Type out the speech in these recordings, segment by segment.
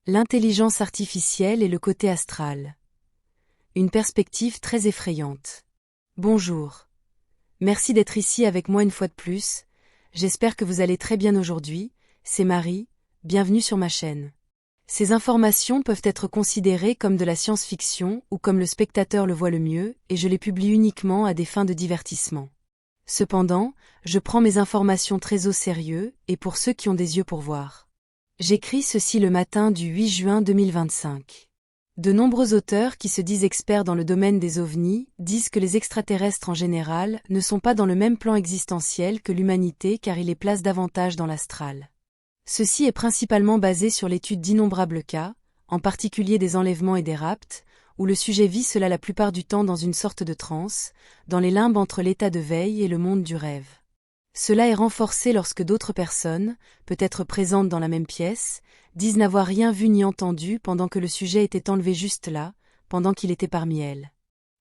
L'intelligence artificielle et le côté astral. Une perspective très effrayante. Bonjour. Merci d'être ici avec moi une fois de plus. J'espère que vous allez très bien aujourd'hui. C'est Marie, bienvenue sur ma chaîne. Ces informations peuvent être considérées comme de la science-fiction ou comme le spectateur le voit le mieux, et je les publie uniquement à des fins de divertissement. Cependant, je prends mes informations très au sérieux, et pour ceux qui ont des yeux pour voir. J'écris ceci le matin du 8 juin 2025. De nombreux auteurs qui se disent experts dans le domaine des ovnis disent que les extraterrestres en général ne sont pas dans le même plan existentiel que l'humanité car ils les placent davantage dans l'astral. Ceci est principalement basé sur l'étude d'innombrables cas, en particulier des enlèvements et des rapts, où le sujet vit cela la plupart du temps dans une sorte de transe, dans les limbes entre l'état de veille et le monde du rêve. Cela est renforcé lorsque d'autres personnes, peut-être présentes dans la même pièce, disent n'avoir rien vu ni entendu pendant que le sujet était enlevé juste là, pendant qu'il était parmi elles.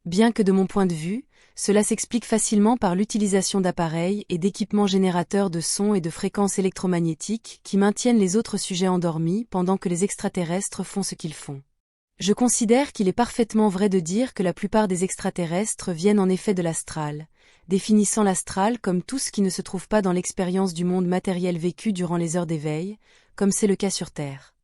Bien que de mon point de vue, cela s'explique facilement par l'utilisation d'appareils et d'équipements générateurs de sons et de fréquences électromagnétiques qui maintiennent les autres sujets endormis pendant que les extraterrestres font ce qu'ils font. Je considère qu'il est parfaitement vrai de dire que la plupart des extraterrestres viennent en effet de l'astral, définissant l'astral comme tout ce qui ne se trouve pas dans l'expérience du monde matériel vécu durant les heures d'éveil, comme c'est le cas sur Terre.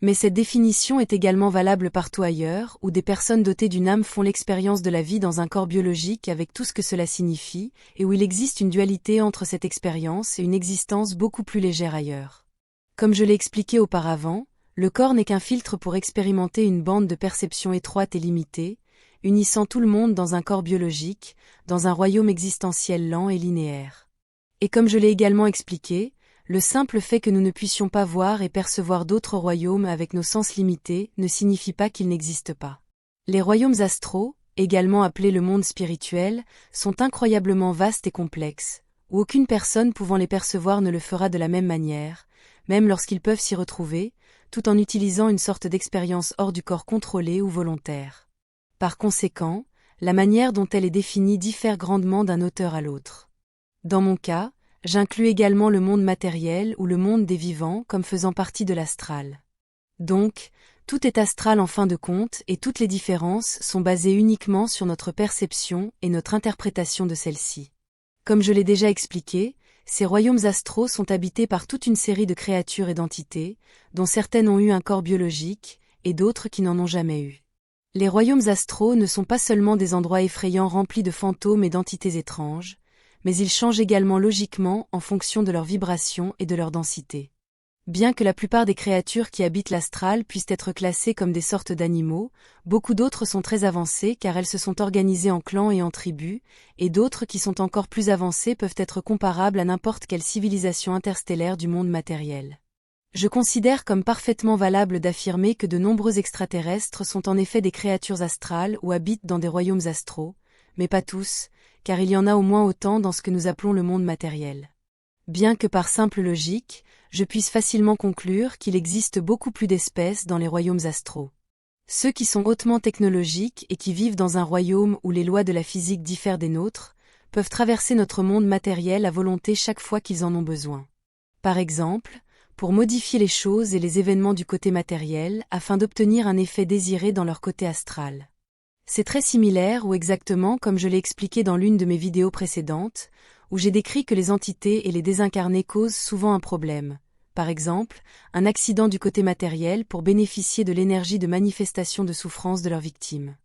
Mais cette définition est également valable partout ailleurs, où des personnes dotées d'une âme font l'expérience de la vie dans un corps biologique avec tout ce que cela signifie, et où il existe une dualité entre cette expérience et une existence beaucoup plus légère ailleurs. Comme je l'ai expliqué auparavant, le corps n'est qu'un filtre pour expérimenter une bande de perception étroite et limitée, unissant tout le monde dans un corps biologique, dans un royaume existentiel lent et linéaire. Et comme je l'ai également expliqué, le simple fait que nous ne puissions pas voir et percevoir d'autres royaumes avec nos sens limités ne signifie pas qu'ils n'existent pas. Les royaumes astraux, également appelés le monde spirituel, sont incroyablement vastes et complexes, où aucune personne pouvant les percevoir ne le fera de la même manière, même lorsqu'ils peuvent s'y retrouver, tout en utilisant une sorte d'expérience hors du corps contrôlée ou volontaire. Par conséquent, la manière dont elle est définie diffère grandement d'un auteur à l'autre. Dans mon cas, j'inclus également le monde matériel ou le monde des vivants comme faisant partie de l'astral. Donc, tout est astral en fin de compte et toutes les différences sont basées uniquement sur notre perception et notre interprétation de celle-ci. Comme je l'ai déjà expliqué, ces royaumes astraux sont habités par toute une série de créatures et d'entités, dont certaines ont eu un corps biologique et d'autres qui n'en ont jamais eu. Les royaumes astraux ne sont pas seulement des endroits effrayants remplis de fantômes et d'entités étranges, mais ils changent également logiquement en fonction de leur vibration et de leur densité. Bien que la plupart des créatures qui habitent l'astral puissent être classées comme des sortes d'animaux, beaucoup d'autres sont très avancées car elles se sont organisées en clans et en tribus, et d'autres qui sont encore plus avancées peuvent être comparables à n'importe quelle civilisation interstellaire du monde matériel. Je considère comme parfaitement valable d'affirmer que de nombreux extraterrestres sont en effet des créatures astrales ou habitent dans des royaumes astraux, mais pas tous, car il y en a au moins autant dans ce que nous appelons le monde matériel. Bien que par simple logique, je puisse facilement conclure qu'il existe beaucoup plus d'espèces dans les royaumes astraux. Ceux qui sont hautement technologiques et qui vivent dans un royaume où les lois de la physique diffèrent des nôtres, peuvent traverser notre monde matériel à volonté chaque fois qu'ils en ont besoin. Par exemple, pour modifier les choses et les événements du côté matériel afin d'obtenir un effet désiré dans leur côté astral. C'est très similaire ou exactement comme je l'ai expliqué dans l'une de mes vidéos précédentes, où j'ai décrit que les entités et les désincarnés causent souvent un problème. Par exemple, un accident du côté matériel pour bénéficier de l'énergie de manifestation de souffrance de leurs victimes.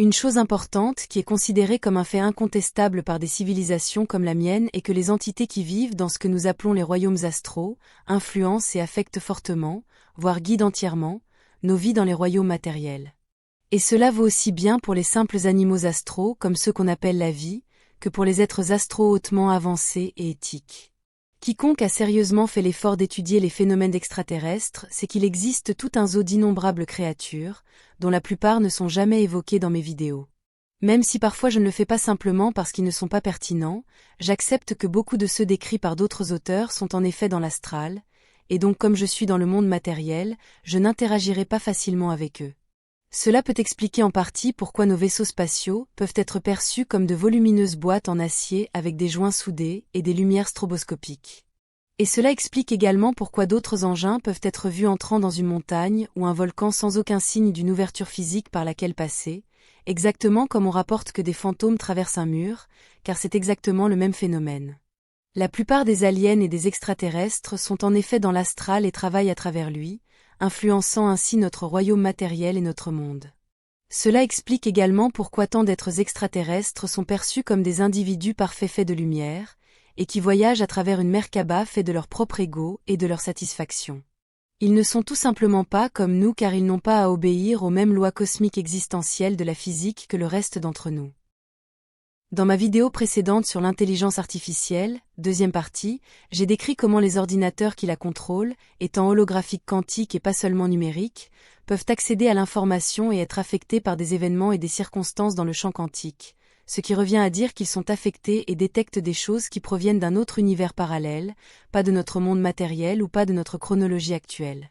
Une chose importante qui est considérée comme un fait incontestable par des civilisations comme la mienne est que les entités qui vivent dans ce que nous appelons les royaumes astraux influencent et affectent fortement, voire guident entièrement, nos vies dans les royaumes matériels. Et cela vaut aussi bien pour les simples animaux astraux comme ceux qu'on appelle la vie, que pour les êtres astraux hautement avancés et éthiques. Quiconque a sérieusement fait l'effort d'étudier les phénomènes extraterrestres, c'est qu'il existe tout un zoo d'innombrables créatures, dont la plupart ne sont jamais évoquées dans mes vidéos. Même si parfois je ne le fais pas simplement parce qu'ils ne sont pas pertinents, j'accepte que beaucoup de ceux décrits par d'autres auteurs sont en effet dans l'astral, et donc comme je suis dans le monde matériel, je n'interagirai pas facilement avec eux. Cela peut expliquer en partie pourquoi nos vaisseaux spatiaux peuvent être perçus comme de volumineuses boîtes en acier avec des joints soudés et des lumières stroboscopiques. Et cela explique également pourquoi d'autres engins peuvent être vus entrant dans une montagne ou un volcan sans aucun signe d'une ouverture physique par laquelle passer, exactement comme on rapporte que des fantômes traversent un mur, car c'est exactement le même phénomène. La plupart des aliens et des extraterrestres sont en effet dans l'astral et travaillent à travers lui, influençant ainsi notre royaume matériel et notre monde. Cela explique également pourquoi tant d'êtres extraterrestres sont perçus comme des individus parfaits faits de lumière, et qui voyagent à travers une Merkaba faite de leur propre ego et de leur satisfaction. Ils ne sont tout simplement pas comme nous car ils n'ont pas à obéir aux mêmes lois cosmiques existentielles de la physique que le reste d'entre nous. Dans ma vidéo précédente sur l'intelligence artificielle, deuxième partie, j'ai décrit comment les ordinateurs qui la contrôlent, étant holographiques quantiques et pas seulement numériques, peuvent accéder à l'information et être affectés par des événements et des circonstances dans le champ quantique, ce qui revient à dire qu'ils sont affectés et détectent des choses qui proviennent d'un autre univers parallèle, pas de notre monde matériel ou pas de notre chronologie actuelle.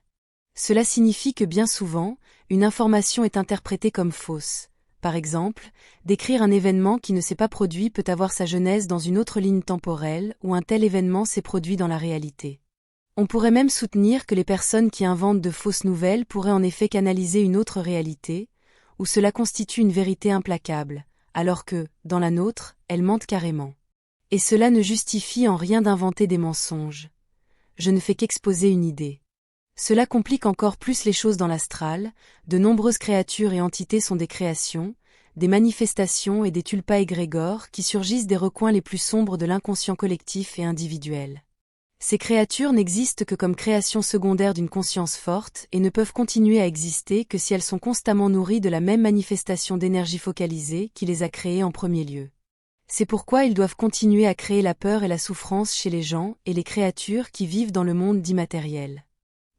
Cela signifie que bien souvent, une information est interprétée comme fausse. Par exemple, décrire un événement qui ne s'est pas produit peut avoir sa genèse dans une autre ligne temporelle où un tel événement s'est produit dans la réalité. On pourrait même soutenir que les personnes qui inventent de fausses nouvelles pourraient en effet canaliser une autre réalité, où cela constitue une vérité implacable, alors que, dans la nôtre, elles mentent carrément. Et cela ne justifie en rien d'inventer des mensonges. Je ne fais qu'exposer une idée. Cela complique encore plus les choses dans l'astral, de nombreuses créatures et entités sont des créations, des manifestations et des tulpas égrégores qui surgissent des recoins les plus sombres de l'inconscient collectif et individuel. Ces créatures n'existent que comme créations secondaires d'une conscience forte et ne peuvent continuer à exister que si elles sont constamment nourries de la même manifestation d'énergie focalisée qui les a créées en premier lieu. C'est pourquoi ils doivent continuer à créer la peur et la souffrance chez les gens et les créatures qui vivent dans le monde dit matériel.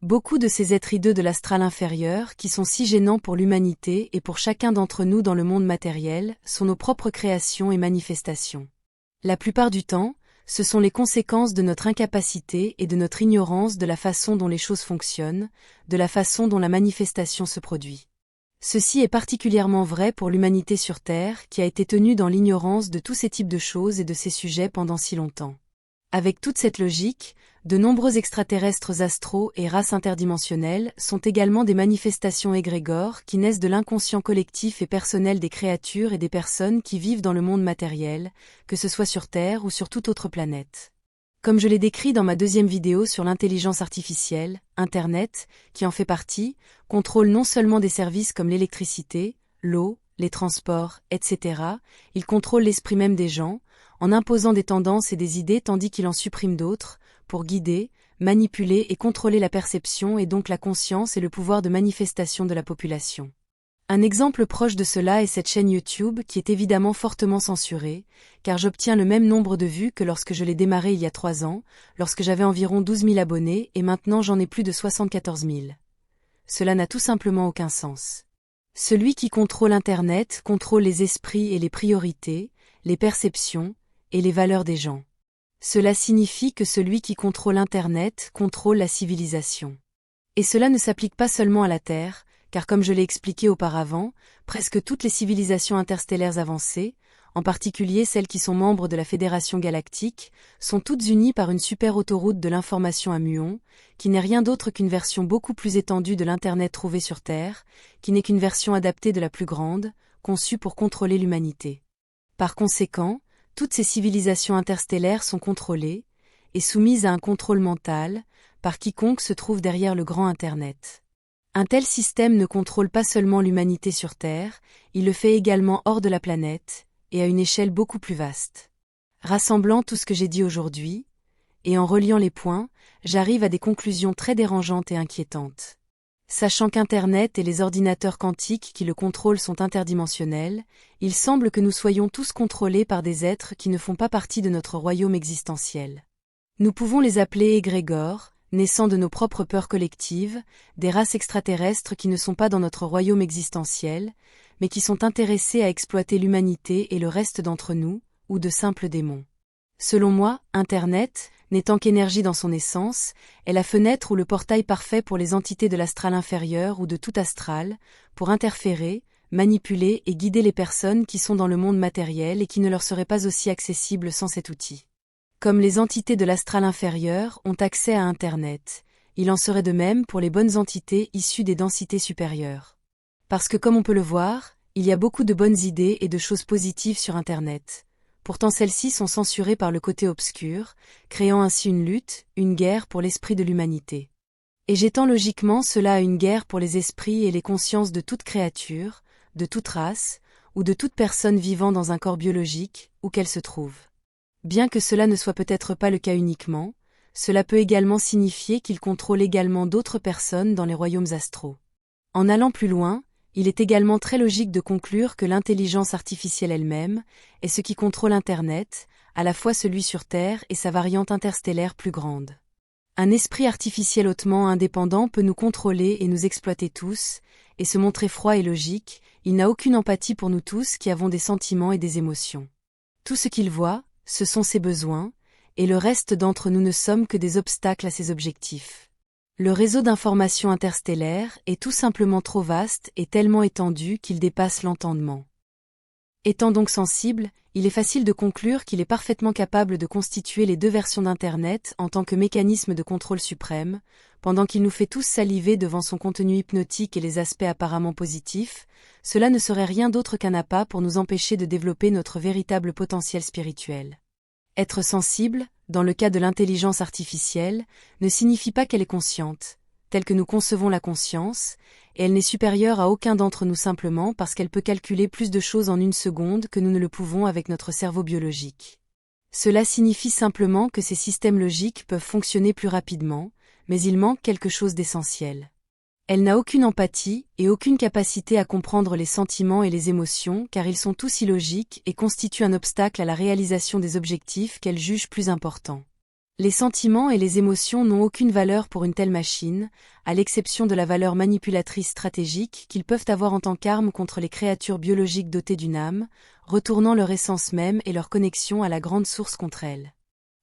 Beaucoup de ces êtres hideux de l'astral inférieur, qui sont si gênants pour l'humanité et pour chacun d'entre nous dans le monde matériel, sont nos propres créations et manifestations. La plupart du temps, ce sont les conséquences de notre incapacité et de notre ignorance de la façon dont les choses fonctionnent, de la façon dont la manifestation se produit. Ceci est particulièrement vrai pour l'humanité sur Terre, qui a été tenue dans l'ignorance de tous ces types de choses et de ces sujets pendant si longtemps. Avec toute cette logique, de nombreux extraterrestres astraux et races interdimensionnelles sont également des manifestations égrégores qui naissent de l'inconscient collectif et personnel des créatures et des personnes qui vivent dans le monde matériel, que ce soit sur Terre ou sur toute autre planète. Comme je l'ai décrit dans ma deuxième vidéo sur l'intelligence artificielle, Internet, qui en fait partie, contrôle non seulement des services comme l'électricité, l'eau, les transports, etc., il contrôle l'esprit même des gens, en imposant des tendances et des idées tandis qu'il en supprime d'autres, pour guider, manipuler et contrôler la perception et donc la conscience et le pouvoir de manifestation de la population. Un exemple proche de cela est cette chaîne YouTube qui est évidemment fortement censurée, car j'obtiens le même nombre de vues que lorsque je l'ai démarrée il y a 3 ans, lorsque j'avais environ 12 000 abonnés et maintenant j'en ai plus de 74 000. Cela n'a tout simplement aucun sens. Celui qui contrôle Internet contrôle les esprits et les priorités, les perceptions, et les valeurs des gens. Cela signifie que celui qui contrôle Internet contrôle la civilisation. Et cela ne s'applique pas seulement à la Terre, car comme je l'ai expliqué auparavant, presque toutes les civilisations interstellaires avancées, en particulier celles qui sont membres de la Fédération galactique, sont toutes unies par une super autoroute de l'information à muons, qui n'est rien d'autre qu'une version beaucoup plus étendue de l'Internet trouvée sur Terre, qui n'est qu'une version adaptée de la plus grande, conçue pour contrôler l'humanité. Par conséquent, toutes ces civilisations interstellaires sont contrôlées, et soumises à un contrôle mental, par quiconque se trouve derrière le grand Internet. Un tel système ne contrôle pas seulement l'humanité sur Terre, il le fait également hors de la planète, et à une échelle beaucoup plus vaste. Rassemblant tout ce que j'ai dit aujourd'hui, et en reliant les points, j'arrive à des conclusions très dérangeantes et inquiétantes. Sachant qu'Internet et les ordinateurs quantiques qui le contrôlent sont interdimensionnels, il semble que nous soyons tous contrôlés par des êtres qui ne font pas partie de notre royaume existentiel. Nous pouvons les appeler égrégores, naissant de nos propres peurs collectives, des races extraterrestres qui ne sont pas dans notre royaume existentiel, mais qui sont intéressés à exploiter l'humanité et le reste d'entre nous, ou de simples démons. Selon moi, Internet, n'étant qu'énergie dans son essence, est la fenêtre ou le portail parfait pour les entités de l'astral inférieur ou de tout astral, pour interférer, manipuler et guider les personnes qui sont dans le monde matériel et qui ne leur seraient pas aussi accessibles sans cet outil. Comme les entités de l'astral inférieur ont accès à Internet, il en serait de même pour les bonnes entités issues des densités supérieures. Parce que comme on peut le voir, il y a beaucoup de bonnes idées et de choses positives sur Internet. Pourtant celles-ci sont censurées par le côté obscur, créant ainsi une lutte, une guerre pour l'esprit de l'humanité. Et j'étends logiquement cela à une guerre pour les esprits et les consciences de toute créature, de toute race, ou de toute personne vivant dans un corps biologique, où qu'elle se trouve. Bien que cela ne soit peut-être pas le cas uniquement, cela peut également signifier qu'il contrôle également d'autres personnes dans les royaumes astraux. En allant plus loin, il est également très logique de conclure que l'intelligence artificielle elle-même est ce qui contrôle Internet, à la fois celui sur Terre et sa variante interstellaire plus grande. Un esprit artificiel hautement indépendant peut nous contrôler et nous exploiter tous, et se montrer froid et logique, il n'a aucune empathie pour nous tous qui avons des sentiments et des émotions. Tout ce qu'il voit, ce sont ses besoins, et le reste d'entre nous ne sommes que des obstacles à ses objectifs. Le réseau d'information interstellaire est tout simplement trop vaste et tellement étendu qu'il dépasse l'entendement. Étant donc sensible, il est facile de conclure qu'il est parfaitement capable de constituer les deux versions d'Internet en tant que mécanisme de contrôle suprême, pendant qu'il nous fait tous saliver devant son contenu hypnotique et les aspects apparemment positifs, cela ne serait rien d'autre qu'un appât pour nous empêcher de développer notre véritable potentiel spirituel. Être sensible, dans le cas de l'intelligence artificielle, ne signifie pas qu'elle est consciente, telle que nous concevons la conscience, et elle n'est supérieure à aucun d'entre nous simplement parce qu'elle peut calculer plus de choses en une seconde que nous ne le pouvons avec notre cerveau biologique. Cela signifie simplement que ces systèmes logiques peuvent fonctionner plus rapidement, mais il manque quelque chose d'essentiel. Elle n'a aucune empathie et aucune capacité à comprendre les sentiments et les émotions car ils sont tous illogiques et constituent un obstacle à la réalisation des objectifs qu'elle juge plus importants. Les sentiments et les émotions n'ont aucune valeur pour une telle machine, à l'exception de la valeur manipulatrice stratégique qu'ils peuvent avoir en tant qu'arme contre les créatures biologiques dotées d'une âme, retournant leur essence même et leur connexion à la grande source contre elles.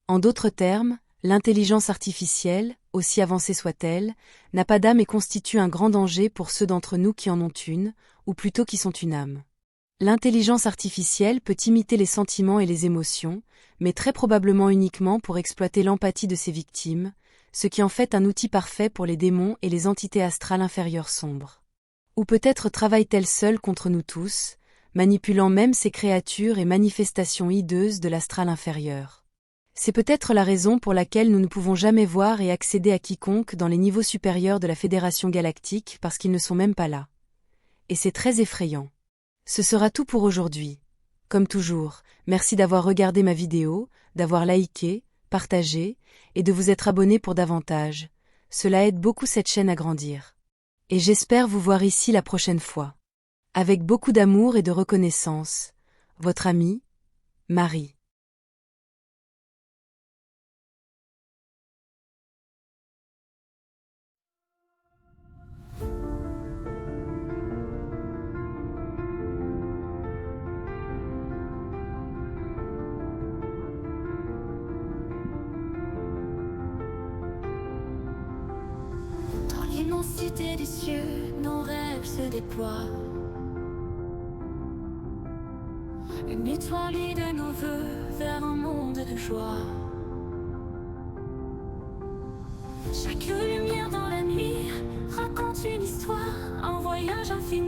En d'autres termes, l'intelligence artificielle, aussi avancée soit-elle, n'a pas d'âme et constitue un grand danger pour ceux d'entre nous qui en ont une, ou plutôt qui sont une âme. L'intelligence artificielle peut imiter les sentiments et les émotions, mais très probablement uniquement pour exploiter l'empathie de ses victimes, ce qui en fait un outil parfait pour les démons et les entités astrales inférieures sombres. Ou peut-être travaille-t-elle seule contre nous tous, manipulant même ces créatures et manifestations hideuses de l'astral inférieur. C'est peut-être la raison pour laquelle nous ne pouvons jamais voir et accéder à quiconque dans les niveaux supérieurs de la Fédération galactique parce qu'ils ne sont même pas là. Et c'est très effrayant. Ce sera tout pour aujourd'hui. Comme toujours, merci d'avoir regardé ma vidéo, d'avoir liké, partagé, et de vous être abonné pour davantage. Cela aide beaucoup cette chaîne à grandir. Et j'espère vous voir ici la prochaine fois. Avec beaucoup d'amour et de reconnaissance, votre amie, Marie. Dans l'immensité des cieux, nos rêves se déploient. Une étoile de nos voeux vers un monde de joie. Chaque lumière dans la nuit raconte une histoire, un voyage infini.